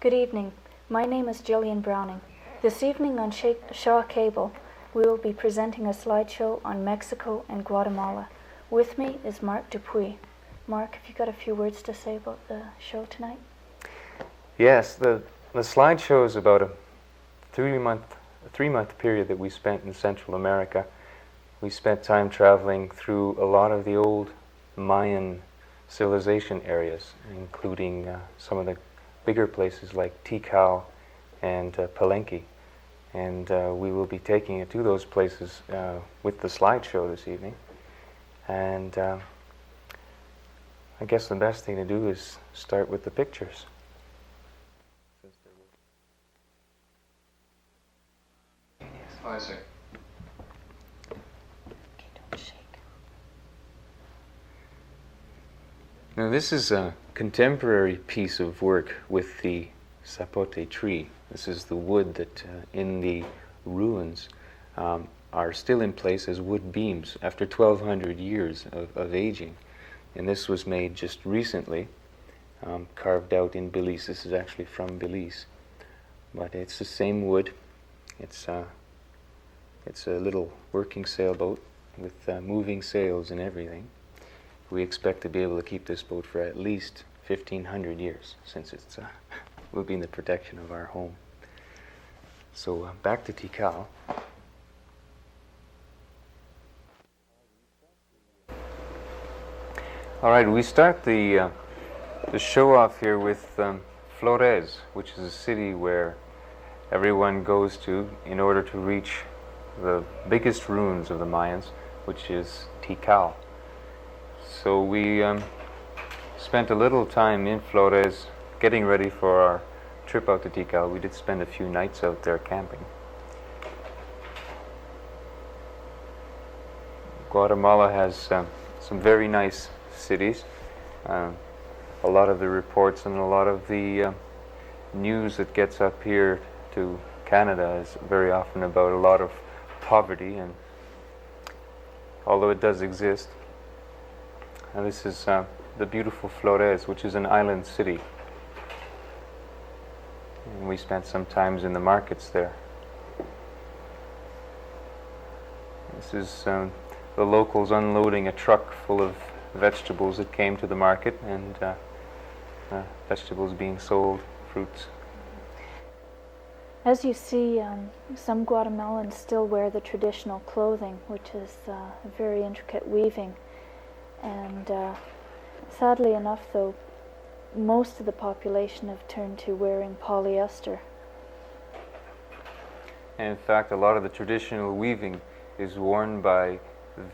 Good evening. My name is Gillian Browning. This evening on Shaw Cable, we will be presenting a slideshow on Mexico and Guatemala. With me is Marc Dupuis. Marc, have you got a few words to say about the show tonight? Yes, the slideshow is about a three-month period that we spent in Central America. We spent time traveling through a lot of the old Mayan civilization areas, including some of the bigger places like Tikal and Palenque. And we will be taking it to those places with the slideshow this evening. And I guess the best thing to do is start with the pictures. Oh, I see. Okay, don't shake. Now this is a contemporary piece of work with the sapote tree. This is the wood that in the ruins are still in place as wood beams after 1,200 years of aging. And this was made just recently, carved out in Belize. This is actually from Belize. But it's the same wood. It's a little working sailboat with moving sails and everything. We expect to be able to keep this boat for at least 1,500 years, since it's will be in the protection of our home. So back to Tikal. All right, we start the show off here with Flores, which is a city where everyone goes to in order to reach the biggest ruins of the Mayans, which is Tikal. So we spent a little time in Flores getting ready for our trip out to Tikal. We did spend a few nights out there camping. Guatemala has some very nice cities. A lot of the reports and a lot of the news that gets up here to Canada is very often about a lot of poverty, and although it does exist. And this is the beautiful Flores, which is an island city. And we spent some times in the markets there. This is the locals unloading a truck full of vegetables that came to the market, and vegetables being sold, fruits. As you see, some Guatemalans still wear the traditional clothing, which is very intricate weaving. And sadly enough, though, most of the population have turned to wearing polyester. And in fact, a lot of the traditional weaving is worn by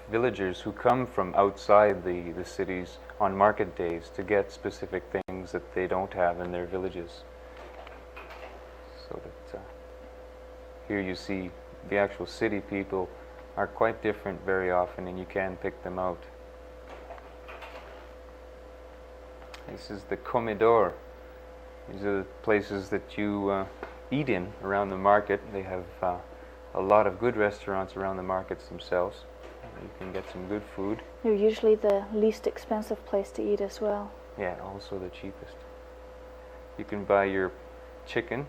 villagers who come from outside the cities on market days to get specific things that they don't have in their villages. So that here you see the actual city people are quite different very often, and you can pick them out. This is the comedor. These are the places that you eat in around the market. They have a lot of good restaurants around the markets themselves. You can get some good food. They're usually the least expensive place to eat as well. Yeah, also the cheapest. You can buy your chicken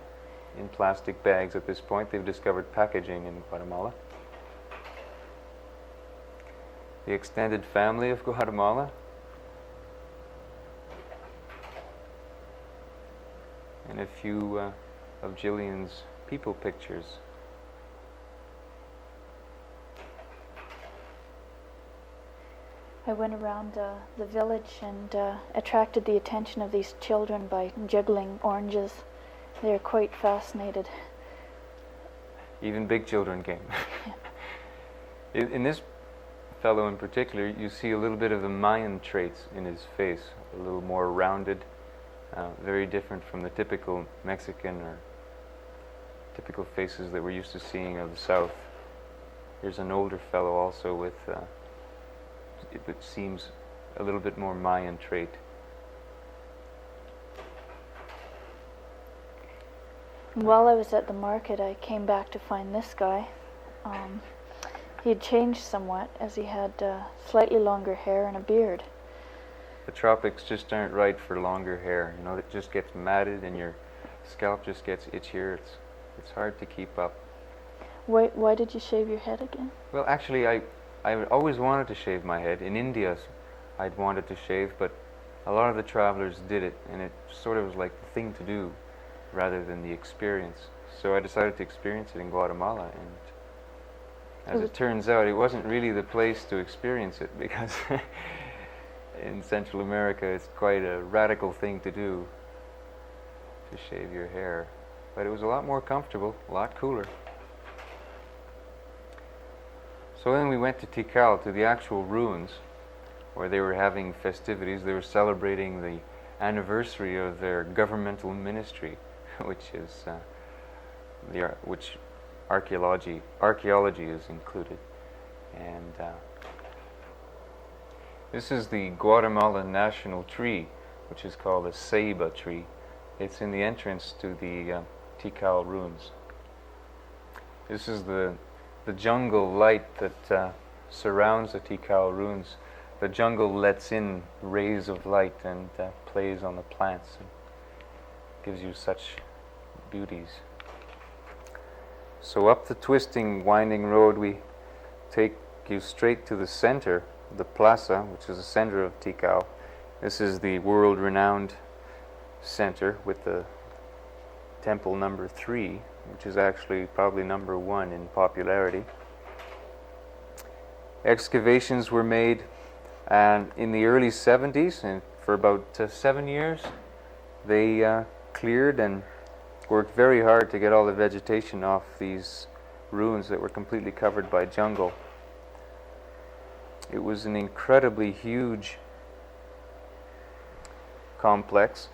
in plastic bags at this point. They've discovered packaging in Guatemala. The extended family of Guatemala. And a few of Gillian's people pictures. I went around the village and attracted the attention of these children by juggling oranges. They're quite fascinated. Even big children came. In this fellow in particular, you see a little bit of the Mayan traits in his face, a little more rounded, very different from the typical Mexican or typical faces that we're used to seeing of the South. Here's an older fellow also with it seems a little bit more Mayan trait. While I was at the market, I came back to find this guy. He had changed somewhat, as he had slightly longer hair and a beard. The tropics just aren't right for longer hair. You know, it just gets matted and your scalp just gets itchier. It's hard to keep up. Why did you shave your head again? Well, actually, I always wanted to shave my head. In India, I'd wanted to shave, but a lot of the travelers did it, and it sort of was like the thing to do rather than the experience. So I decided to experience it in Guatemala, and as it turns out, it wasn't really the place to experience it, because in Central America it's quite a radical thing to do, to shave your hair. But it was a lot more comfortable, a lot cooler. So then we went to Tikal, to the actual ruins, where they were having festivities. They were celebrating the anniversary of their governmental ministry, which is which archaeology is included. And this is the Guatemalan national tree, which is called a ceiba tree. It's in the entrance to the Tikal ruins. This is the jungle light that surrounds the Tikal ruins. The jungle lets in rays of light and plays on the plants and gives you such beauties. So up the twisting, winding road, we take you straight to the center, the plaza, which is the center of Tikal. This is the world-renowned center with the temple number 3, which is actually probably number 1 in popularity. Excavations were made and in the early 70s, and for about 7 years, they cleared and worked very hard to get all the vegetation off these ruins that were completely covered by jungle. It was an incredibly huge complex.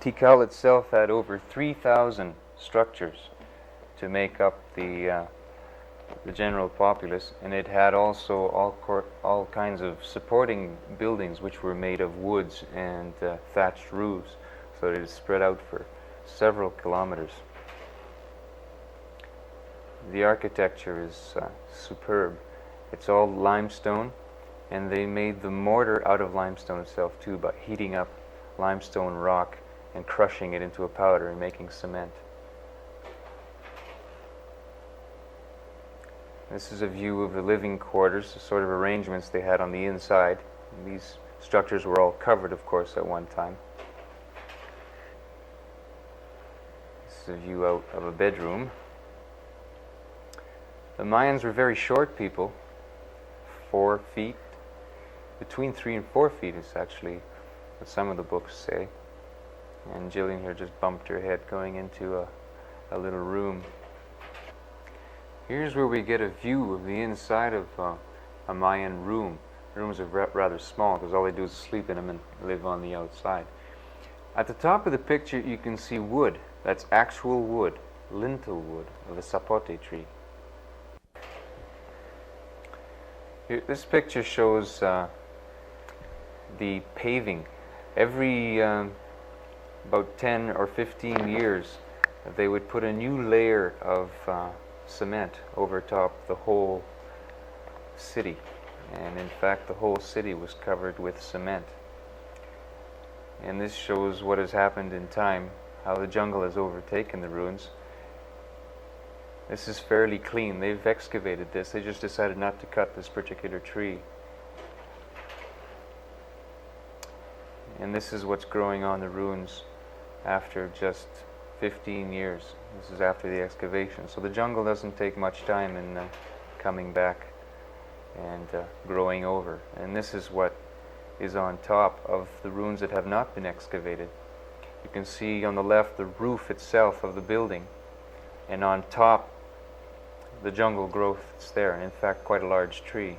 Tikal itself had over 3,000 structures to make up the general populace, and it had also all kinds of supporting buildings which were made of woods and thatched roofs, so that it spread out for several kilometers. The architecture is superb. It's all limestone, and they made the mortar out of limestone itself too, by heating up limestone rock and crushing it into a powder and making cement. This is a view of the living quarters, the sort of arrangements they had on the inside. And these structures were all covered, of course, at one time. This is a view out of a bedroom. The Mayans were very short people, 4 feet. Between 3 and 4 feet is actually what some of the books say. And Gillian here just bumped her head going into a little room. Here's where we get a view of the inside of a Mayan room. Rooms are rather small because all they do is sleep in them and live on the outside. At the top of the picture you can see wood. That's actual wood, lintel wood of a sapote tree. This picture shows the paving. Every about 10 or 15 years they would put a new layer of cement over top the whole city, and in fact the whole city was covered with cement. And this shows what has happened in time, how the jungle has overtaken the ruins. This is fairly clean. They've excavated this. They just decided not to cut this particular tree. And this is what's growing on the ruins after just 15 years. This is after the excavation. So the jungle doesn't take much time in coming back and growing over. And this is what is on top of the ruins that have not been excavated. You can see on the left the roof itself of the building, and on top the jungle growth that's there, and in fact quite a large tree.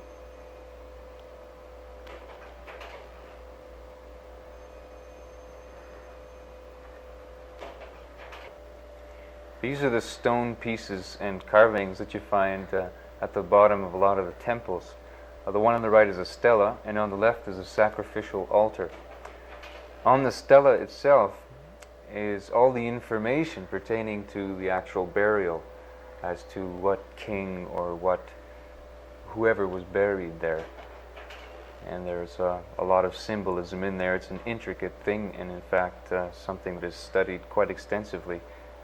These are the stone pieces and carvings that you find at the bottom of a lot of the temples. The one on the right is a stela, and on the left is a sacrificial altar. On the stela itself is all the information pertaining to the actual burial, as to what king or whoever was buried there. And there's a lot of symbolism in there. It's an intricate thing, and in fact something that is studied quite extensively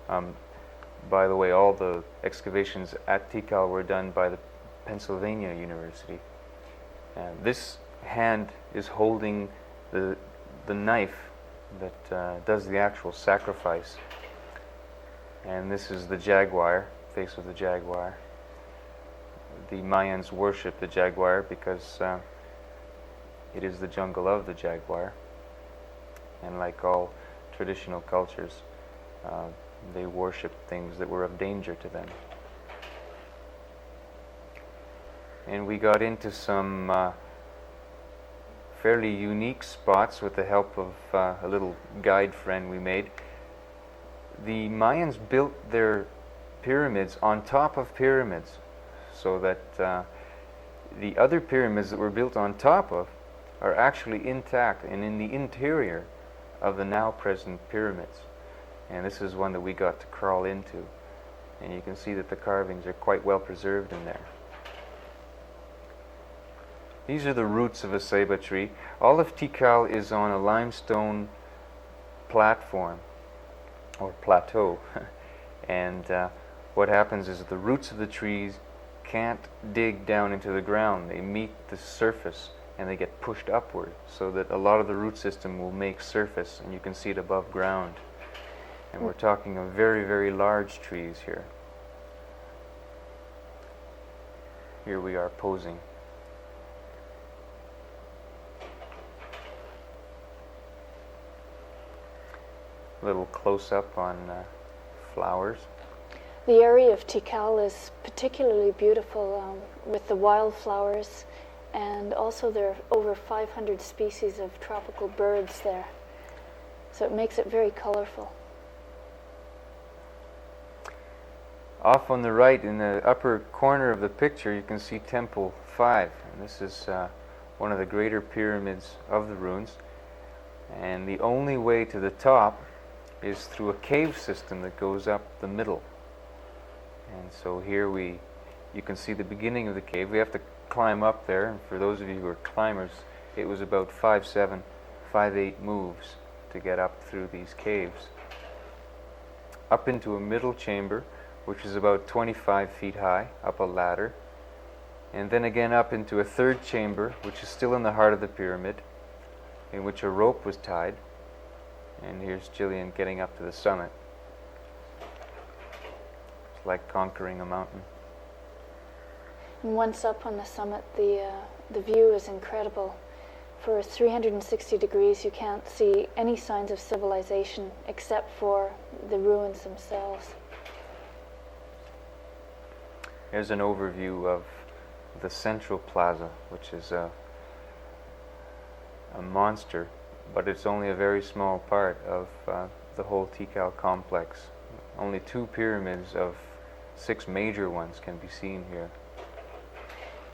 By the way, all the excavations at Tikal were done by the Pennsylvania University. This hand is holding the knife that does the actual sacrifice. And this is the jaguar, face of the jaguar. The Mayans worship the jaguar because it is the jungle of the jaguar. And like all traditional cultures, they worshipped things that were of danger to them. And we got into some fairly unique spots with the help of a little guide friend we made. The Mayans built their pyramids on top of pyramids, so that the other pyramids that were built on top of are actually intact and in the interior of the now present pyramids. And this is one that we got to crawl into, and you can see that the carvings are quite well preserved in there. These are the roots of a ceiba tree. All of Tikal is on a limestone platform or plateau, and what happens is that the roots of the trees can't dig down into the ground. They meet the surface and they get pushed upward, so that a lot of the root system will make surface, and you can see it above ground. And we're talking of very, very large trees here. Here we are posing. A little close-up on flowers. The area of Tikal is particularly beautiful with the wildflowers, and also there are over 500 species of tropical birds there. So it makes it very colorful. Off on the right, in the upper corner of the picture, you can see Temple 5. And this is one of the greater pyramids of the ruins. And the only way to the top is through a cave system that goes up the middle. And so here you can see the beginning of the cave. We have to climb up there, and for those of you who are climbers, it was about 5-7, 5-8 moves to get up through these caves. Up into a middle chamber, which is about 25 feet high, up a ladder, and then again up into a third chamber, which is still in the heart of the pyramid, in which a rope was tied. And here's Gillian getting up to the summit. It's like conquering a mountain. And once up on the summit, the view is incredible. For 360 degrees, you can't see any signs of civilization except for the ruins themselves. Here's an overview of the central plaza, which is a monster, but it's only a very small part of the whole Tikal complex. Only 2 pyramids of 6 major ones can be seen here.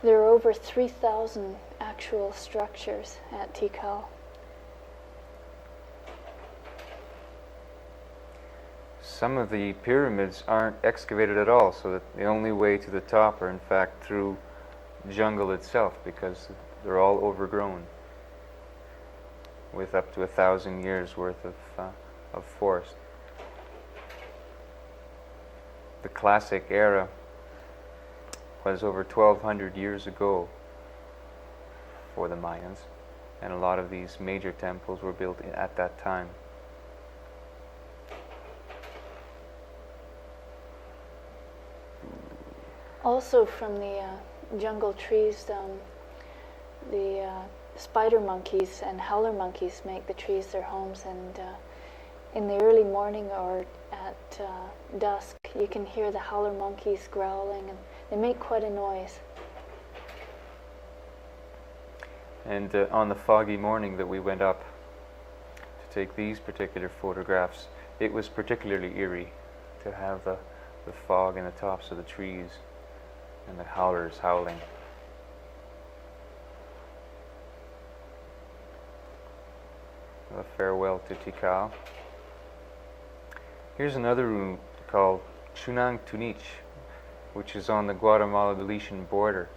There are over 3,000 actual structures at Tikal. Some of the pyramids aren't excavated at all, so that the only way to the top are in fact through jungle itself, because they're all overgrown with up to 1,000 years worth of forest. The classic era was over 1,200 years ago for the Mayans, and a lot of these major temples were built at that time. Also from the jungle trees, the spider monkeys and howler monkeys make the trees their homes, and in the early morning or at dusk you can hear the howler monkeys growling, and they make quite a noise. And on the foggy morning that we went up to take these particular photographs, it was particularly eerie to have the fog in the tops of the trees and the howlers howling. A farewell to Tikal. Here's another room called Chunang Tunich, which is on the Guatemala-Belizean border,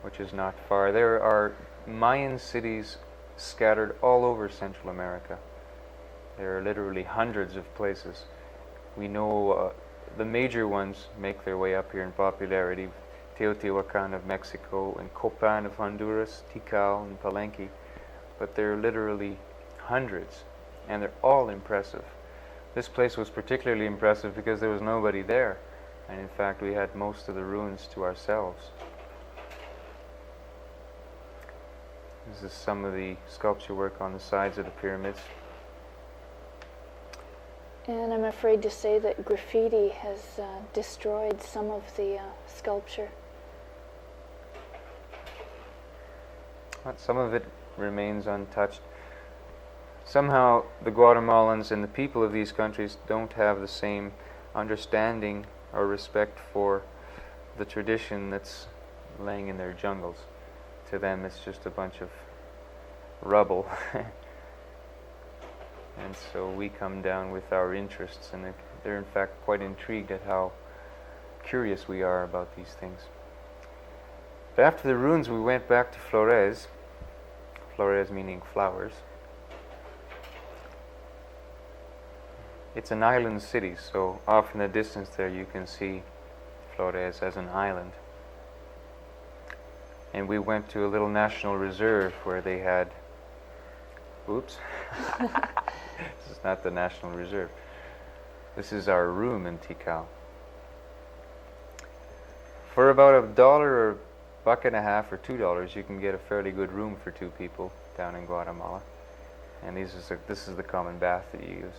which is not far. There are Mayan cities scattered all over Central America. There are literally hundreds of places We know the major ones make their way up here in popularity. Teotihuacan of Mexico and Copan of Honduras, Tikal and Palenque. But there are literally hundreds, and they're all impressive. This place was particularly impressive because there was nobody there, and in fact we had most of the ruins to ourselves. This is some of the sculpture work on the sides of the pyramids. And I'm afraid to say that graffiti has destroyed some of the sculpture. Some of it remains untouched. Somehow the Guatemalans and the people of these countries don't have the same understanding or respect for the tradition that's laying in their jungles. To them it's just a bunch of rubble. And so we come down with our interests, and they're in fact quite intrigued at how curious we are about these things. But after the ruins we went back to Flores. Flores meaning flowers. It's an island city, so off in the distance there you can see Flores as an island. And we went to a little national reserve where they had... Oops. This is not the National Reserve. This is our room in Tikal. For about $1 or $1.50 or $2, you can get a fairly good room for 2 people down in Guatemala. And this is the common bath that you use.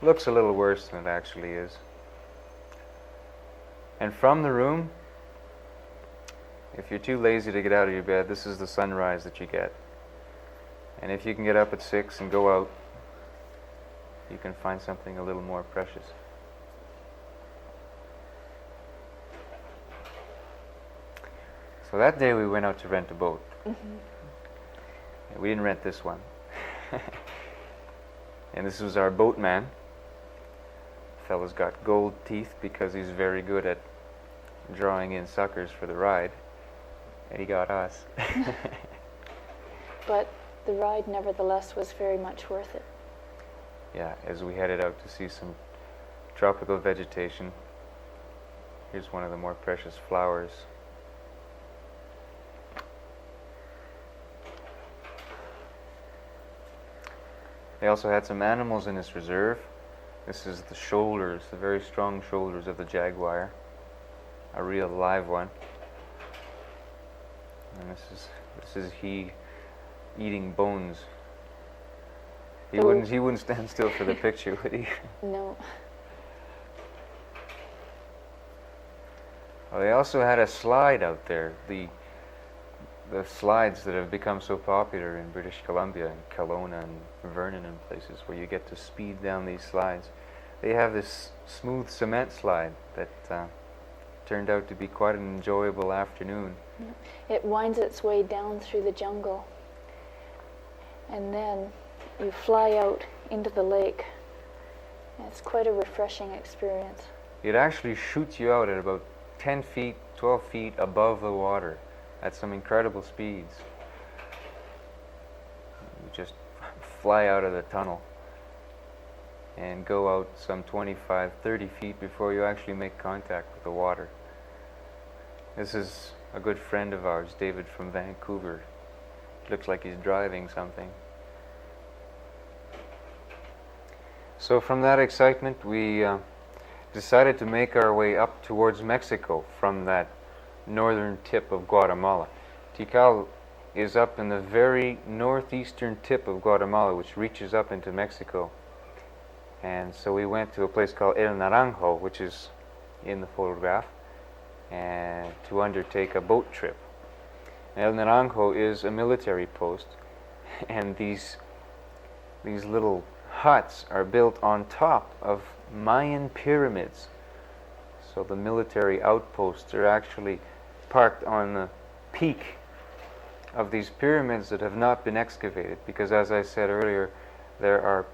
Looks a little worse than it actually is. And from the room, if you're too lazy to get out of your bed, this is the sunrise that you get. And if you can get up at 6 and go out, you can find something a little more precious. So that day we went out to rent a boat. Mm-hmm. We didn't rent this one. And this was our boatman. Fellow's got gold teeth because he's very good at drawing in suckers for the ride. And he got us. But the ride nevertheless was very much worth it. Yeah, as we headed out to see some tropical vegetation. Here's one of the more precious flowers. They also had some animals in this reserve. This is the shoulders, the very strong shoulders of the jaguar. A real live one. And this is he eating bones. He wouldn't stand still for the picture, would he? No. Well, they also had a slide out there. The slides that have become so popular in British Columbia and Kelowna and Vernon and places where you get to speed down these slides. They have this smooth cement slide that turned out to be quite an enjoyable afternoon. It winds its way down through the jungle, and then you fly out into the lake. It's quite a refreshing experience. It actually shoots you out at about 10 feet, 12 feet above the water at some incredible speeds. You just fly out of the tunnel and go out some 25, 30 feet before you actually make contact with the water. This is a good friend of ours, David from Vancouver. Looks like he's driving something. So from that excitement, we decided to make our way up towards Mexico from that northern tip of Guatemala. Tikal is up in the very northeastern tip of Guatemala, which reaches up into Mexico. And so we went to a place called El Naranjo, which is in the photograph, and to undertake a boat trip. El Naranjo is a military post, and these little huts are built on top of Mayan pyramids. So the military outposts are actually parked on the peak of these pyramids that have not been excavated, because as I said earlier, there are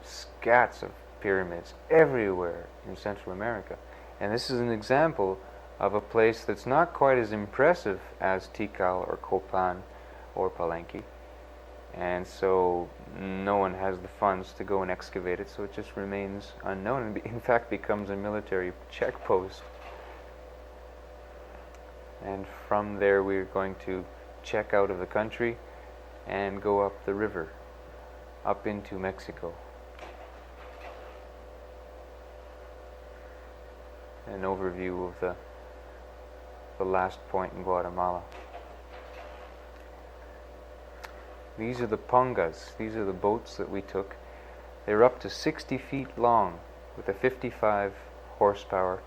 scats of pyramids everywhere in Central America. And this is an example of a place that's not quite as impressive as Tikal or Copan or Palenque, and so no one has the funds to go and excavate it, so it just remains unknown and in fact becomes a military check post. And from there we're going to check out of the country and go up the river, up into Mexico. An overview of the last point in Guatemala. These are the pongas. These are the boats that we took. They're up to 60 feet long with a 55 horsepower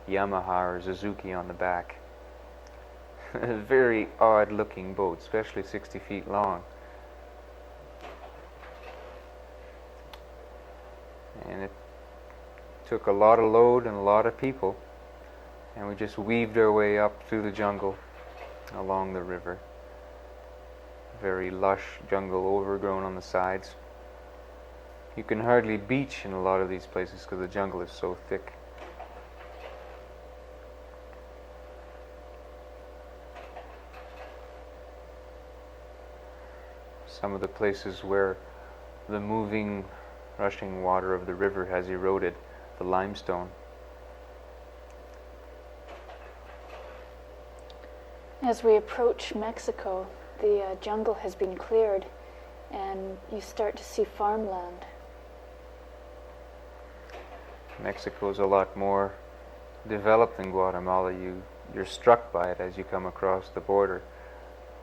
Yamaha or Suzuki on the back. A very odd looking boat, especially 60 feet long. And it took a lot of load and a lot of people, and we just weaved our way up through the jungle along the river. Very lush jungle, overgrown on the sides. You can hardly beach in a lot of these places because the jungle is so thick. Some of the places where the moving, rushing water of the river has eroded the limestone. As we approach Mexico, the jungle has been cleared and you start to see farmland. Mexico is a lot more developed than Guatemala. You're struck by it as you come across the border.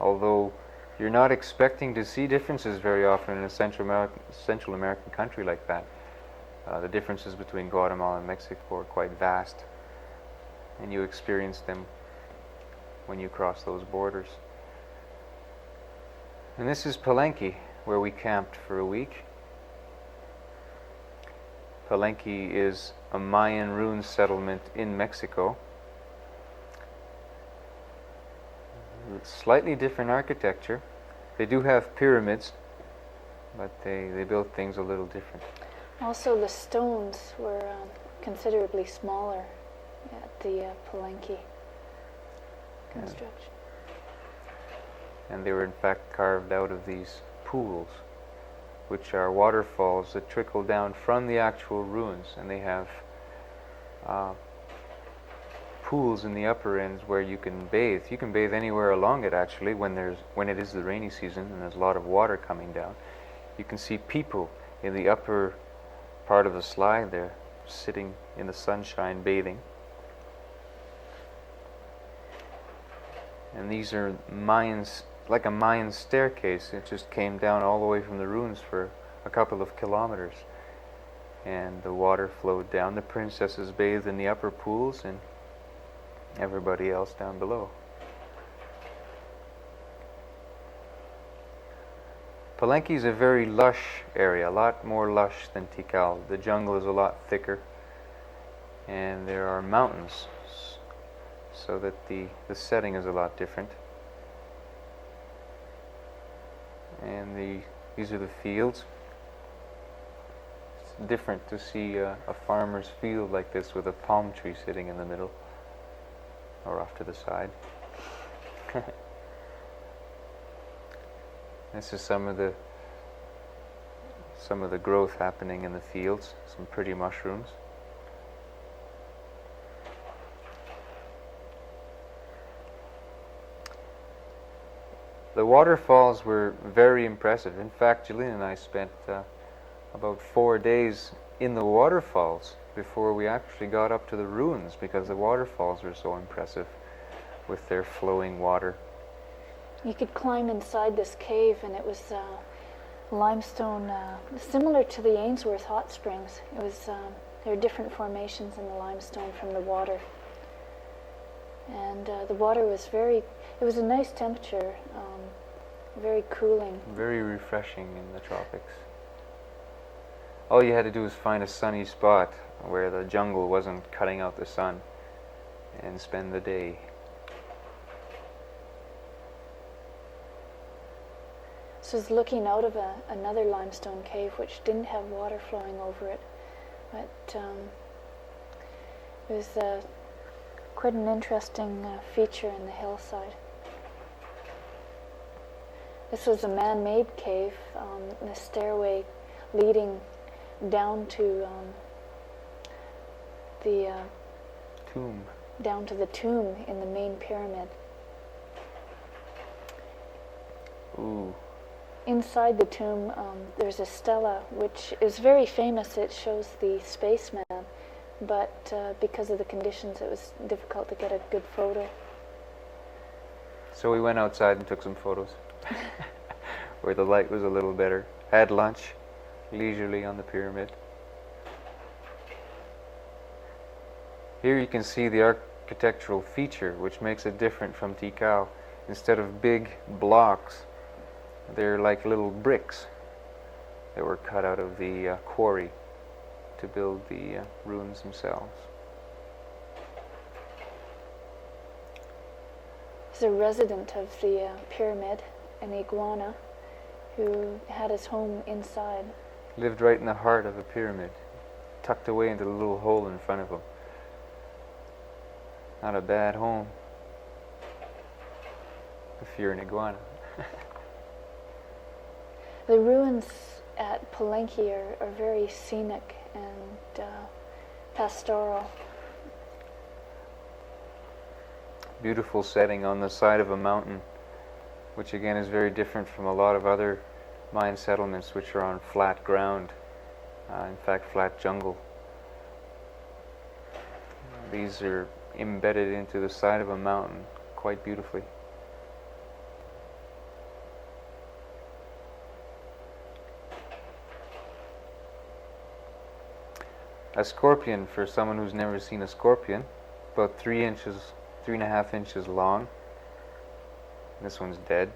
Although you're not expecting to see differences very often in a Central American country like that. The differences between Guatemala and Mexico are quite vast, and you experience them when you cross those borders. And this is Palenque, where we camped for a week. Palenque is a Mayan ruin settlement in Mexico. Slightly different architecture. They do have pyramids, but they built things a little different. Also, the stones were considerably smaller at the Palenque construction. And they were in fact carved out of these pools, which are waterfalls that trickle down from the actual ruins, and they have pools in the upper ends where you can bathe. You can bathe anywhere along it actually when it is the rainy season and there's a lot of water coming down. You can see people in the upper part of the slide there sitting in the sunshine bathing. And these are Mayans, like a Mayan staircase. It just came down all the way from the ruins for a couple of kilometers. And the water flowed down. The princesses bathed in the upper pools and everybody else down below. Palenque is a very lush area, a lot more lush than Tikal. The jungle is a lot thicker, and there are mountains, so that the setting is a lot different. And these are the fields. It's different to see a farmer's field like this with a palm tree sitting in the middle, or off to the side. This is some of the growth happening in the fields, some pretty mushrooms. The waterfalls were very impressive. In fact, Gillian and I spent about 4 days in the waterfalls before we actually got up to the ruins, because the waterfalls were so impressive with their flowing water. You could climb inside this cave, and it was limestone, similar to the Ainsworth hot springs. It was there are different formations in the limestone from the water, and the water was it was a nice temperature, very cooling. Very refreshing in the tropics. All you had to do was find a sunny spot where the jungle wasn't cutting out the sun and spend the day. This was looking out of another limestone cave which didn't have water flowing over it, but it was quite an interesting feature in the hillside. This was a man-made cave, and a stairway leading down to the Tomb. down to the tomb in the main pyramid. Ooh. Inside the tomb, there's a stela which is very famous. It shows the spaceman, but because of the conditions, it was difficult to get a good photo. So we went outside and took some photos where the light was a little better. Had lunch leisurely on the pyramid. Here you can see the architectural feature which makes it different from Tikal. Instead of big blocks, they're like little bricks that were cut out of the quarry to build the ruins themselves. There's a resident of the pyramid, an iguana, who had his home inside. Lived right in the heart of a pyramid, tucked away into the little hole in front of him. Not a bad home if you're an iguana. The ruins at Palenque are very scenic and pastoral. Beautiful setting on the side of a mountain, which again is very different from a lot of other Mayan settlements which are on flat ground, in fact flat jungle. These are embedded into the side of a mountain quite beautifully. A scorpion, for someone who's never seen a scorpion, about 3.5 inches long. This one's dead.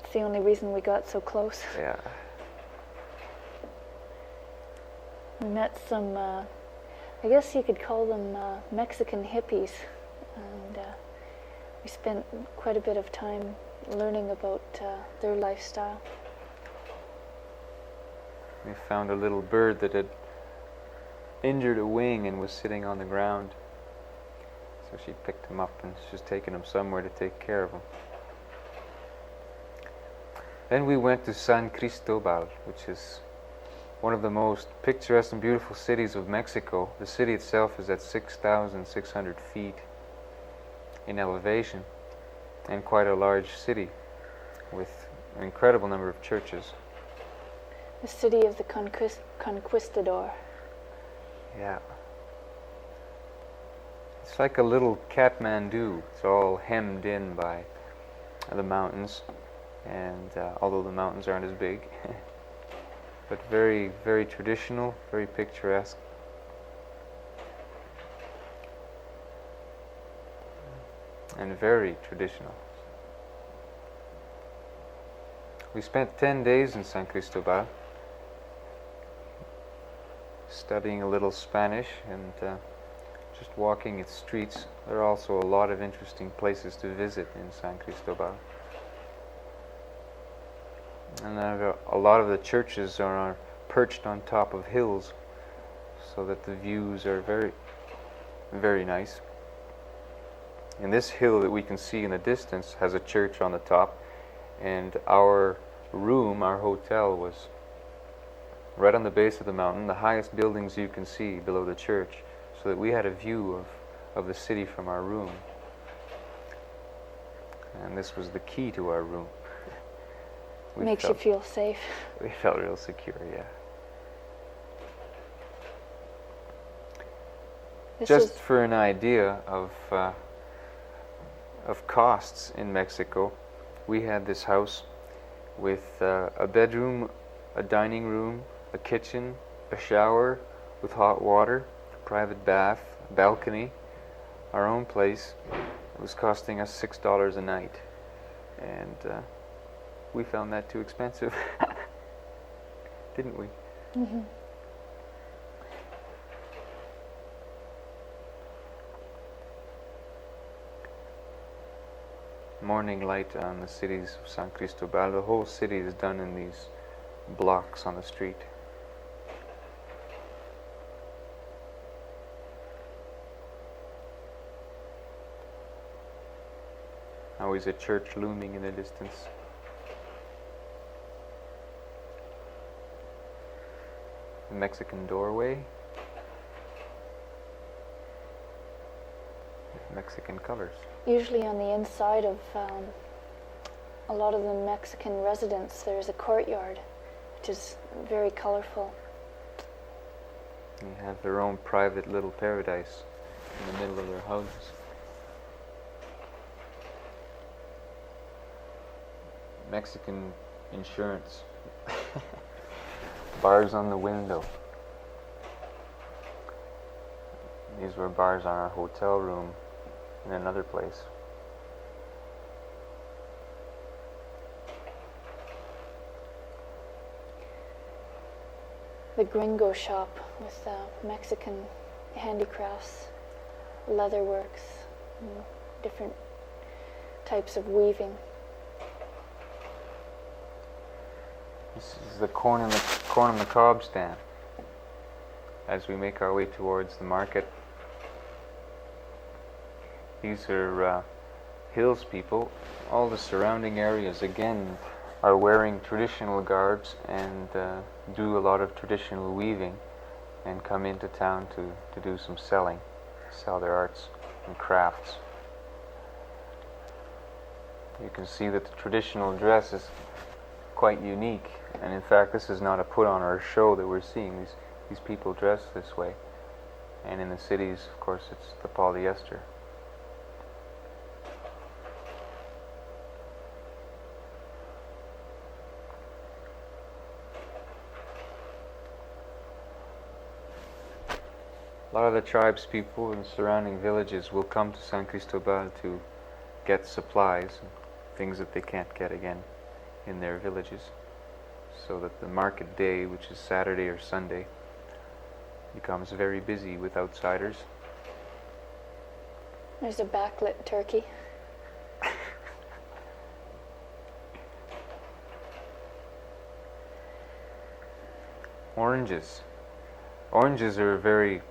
It's the only reason we got so close. Yeah. We met some, I guess you could call them Mexican hippies, and we spent quite a bit of time learning about their lifestyle. We found a little bird that had injured a wing and was sitting on the ground. So she picked him up and she's taking him somewhere to take care of him. Then we went to San Cristobal, which is one of the most picturesque and beautiful cities of Mexico. The city itself is at 6,600 feet in elevation, and quite a large city with an incredible number of churches. The city of the conquistador. Yeah. It's like a little Kathmandu. It's all hemmed in by the mountains, and although the mountains aren't as big, but very, very traditional, very picturesque. And very traditional. We spent 10 days in San Cristobal, studying a little Spanish and just walking its streets. There are also a lot of interesting places to visit in San Cristobal. And a lot of the churches are perched on top of hills, so that the views are very, very nice. And this hill that we can see in the distance has a church on the top, and our room, our hotel, was right on the base of the mountain, the highest buildings you can see below the church, so that we had a view of the city from our room. And this was the key to our room. Makes you feel safe. We felt real secure, yeah. Just for an idea of costs in Mexico, we had this house with a bedroom, a dining room, a kitchen, a shower with hot water, a private bath, a balcony, our own place. It was costing us $6 a night, and we found that too expensive, didn't we? Mm-hmm. Morning light on the cities of San Cristobal. The whole city is done in these blocks on the street. Now always a church looming in the distance. The Mexican doorway. With Mexican colors. Usually on the inside of a lot of the Mexican residents, there's a courtyard, which is very colorful. They have their own private little paradise in the middle of their houses. Mexican insurance. Bars on the window. These were bars on our hotel room in another place. The gringo shop with Mexican handicrafts, leatherworks, and different types of weaving. This is the corn on the cob stand as we make our way towards the market. These are hills people. All the surrounding areas again are wearing traditional garbs and do a lot of traditional weaving and come into town to do some selling, sell their arts and crafts. You can see that the traditional dress is quite unique, and in fact this is not a put on or a show that we're seeing. These people dress this way, and in the cities of course it's the polyester. A lot of the tribes people in the surrounding villages will come to San Cristobal to get supplies, things that they can't get again in their villages, so that the market day, which is Saturday or Sunday, becomes very busy with outsiders. There's a backlit turkey. Oranges. Oranges are a very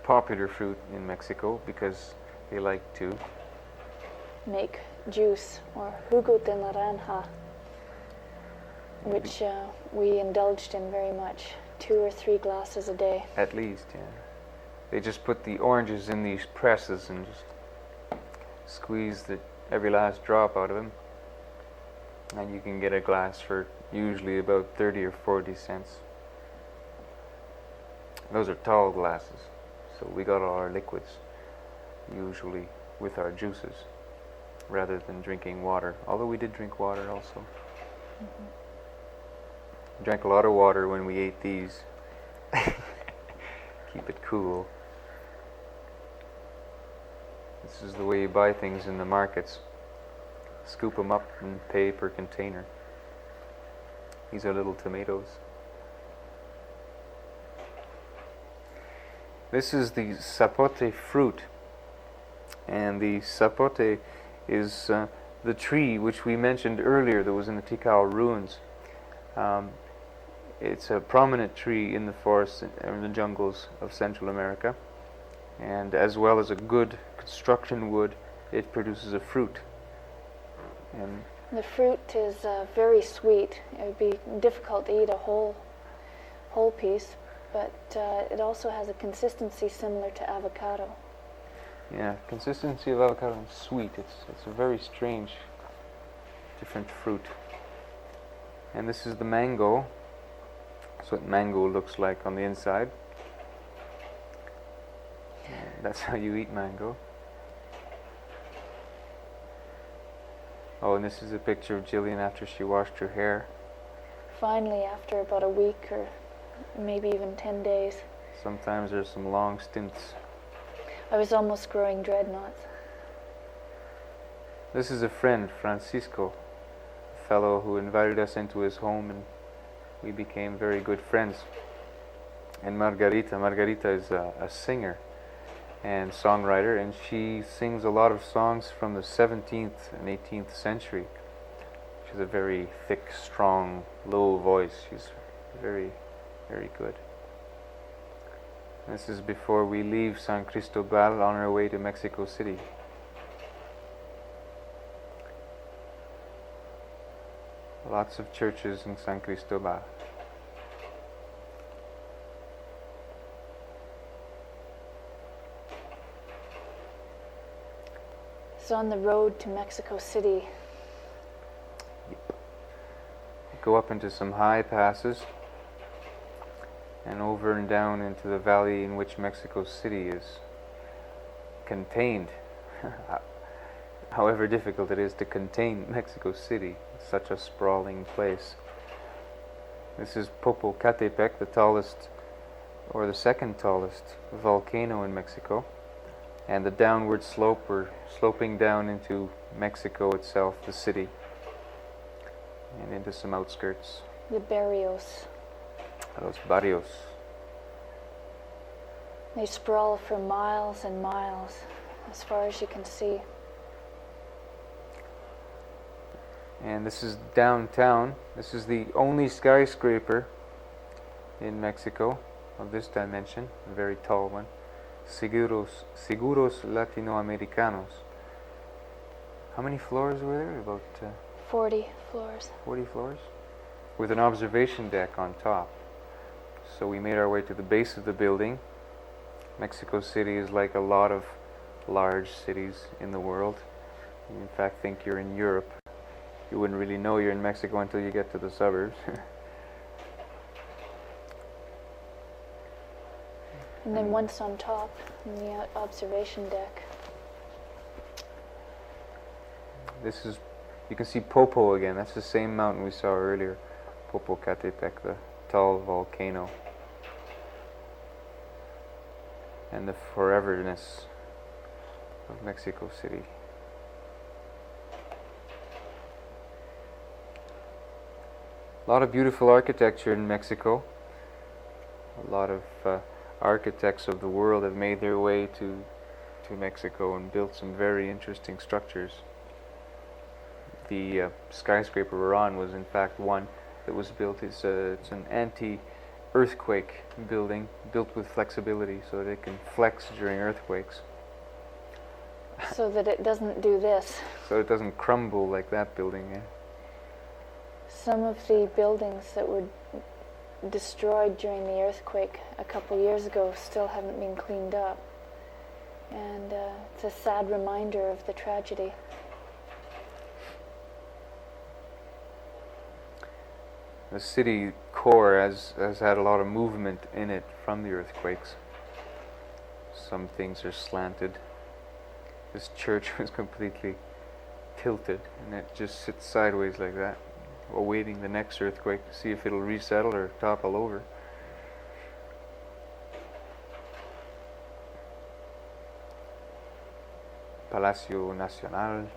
popular fruit in Mexico because they like to make juice, or jugo de naranja, which we indulged in very much, 2 or 3 glasses a day. At least, yeah. They just put the oranges in these presses and just squeeze every last drop out of them, and you can get a glass for usually about 30 or 40 cents. Those are tall glasses, so we got all our liquids usually with our juices rather than drinking water, although we did drink water also. Drank a lot of water when we ate these. Keep it cool. This is the way you buy things in the markets. Scoop them up and pay per container. These are little tomatoes. This is the sapote fruit, and the sapote is the tree which we mentioned earlier that was in the Tikal ruins. It's a prominent tree in the forests and the jungles of Central America, and as well as a good construction wood, it produces a fruit. And the fruit is very sweet. It would be difficult to eat a whole piece, but it also has a consistency similar to avocado. Yeah, consistency of avocado and sweet. It's a very strange, different fruit. And this is the mango. That's what mango looks like on the inside. That's how you eat mango. Oh, and this is a picture of Gillian after she washed her hair. Finally, after about a week or maybe even 10 days. Sometimes there's some long stints. I was almost growing dreadnoughts. This is a friend, Francisco, a fellow who invited us into his home, and we became very good friends. And Margarita is a singer and songwriter, and she sings a lot of songs from the 17th and 18th century. She has a very thick, strong, low voice. She's very, very good. This is before we leave San Cristobal on our way to Mexico City. Lots of churches in San Cristobal. So on the road to Mexico City, Go up into some high passes and over and down into the valley in which Mexico City is contained. However difficult it is to contain Mexico City, it's such a sprawling place. This is Popocatépetl, the tallest, or the second tallest volcano in Mexico, and the downward slope, we're sloping down into Mexico itself, the city, and into some outskirts. the barrios. Los barrios. They sprawl for miles and miles, as far as you can see. And this is downtown. This is the only skyscraper in Mexico of this dimension, a very tall one. Seguros Latinoamericanos. How many floors were there? About 40 floors. 40 floors? With an observation deck on top. So we made our way to the base of the building. Mexico City is like a lot of large cities in the world. You in fact think you're in Europe. You wouldn't really know you're in Mexico until you get to the suburbs. And then once on top, in the observation deck. This is, you can see Popo again. That's the same mountain we saw earlier. Popocatépetl, the tall volcano. And the foreverness of Mexico City. A lot of beautiful architecture in Mexico. A lot of architects of the world have made their way to Mexico and built some very interesting structures. The skyscraper we're on was in fact one that was built. It's an anti-earthquake building, built with flexibility so that it can flex during earthquakes. So that it doesn't do this. So it doesn't crumble like that building. Yeah? Some of the buildings that were destroyed during the earthquake a couple years ago still haven't been cleaned up. And it's a sad reminder of the tragedy. The city core has had a lot of movement in it from the earthquakes. Some things are slanted. This church was completely tilted and it just sits sideways like that, awaiting the next earthquake to see if it'll resettle or topple over. Palacio Nacional.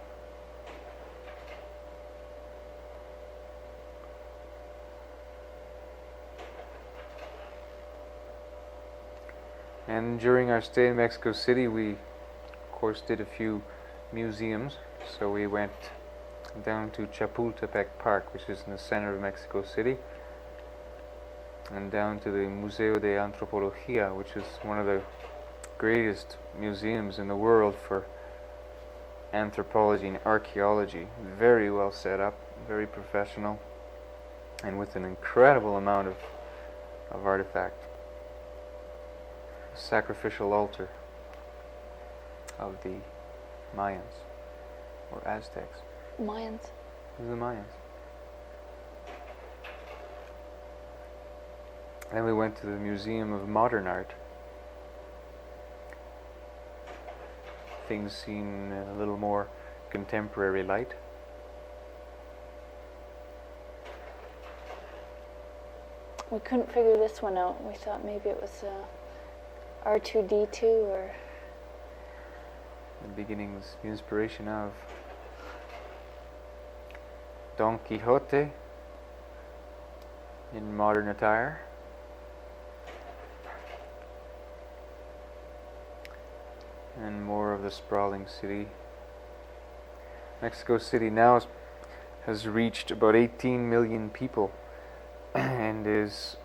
And during our stay in Mexico City, we, of course, did a few museums. So we went down to Chapultepec Park, which is in the center of Mexico City, and down to the Museo de Antropología, which is one of the greatest museums in the world for anthropology and archaeology. Very well set up, very professional, and with an incredible amount of artifact. Sacrificial altar of the Mayans or Aztecs. Mayans. The Mayans. Then we went to the Museum of Modern Art. Things seen in a little more contemporary light. We couldn't figure this one out. We thought maybe it was R2D2 or... The beginnings, the inspiration of Don Quixote in modern attire. And more of the sprawling city. Mexico City now has reached about 18 million people and is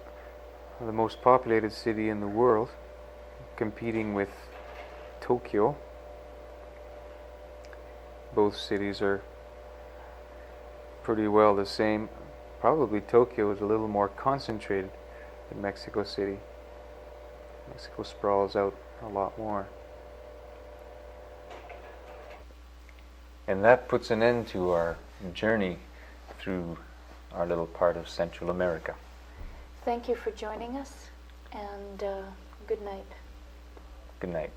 the most populated city in the world, competing with Tokyo. Both cities are pretty well the same. Probably Tokyo is a little more concentrated than Mexico City. Mexico sprawls out a lot more. And that puts an end to our journey through our little part of Central America. Thank you for joining us, and good night. Good night.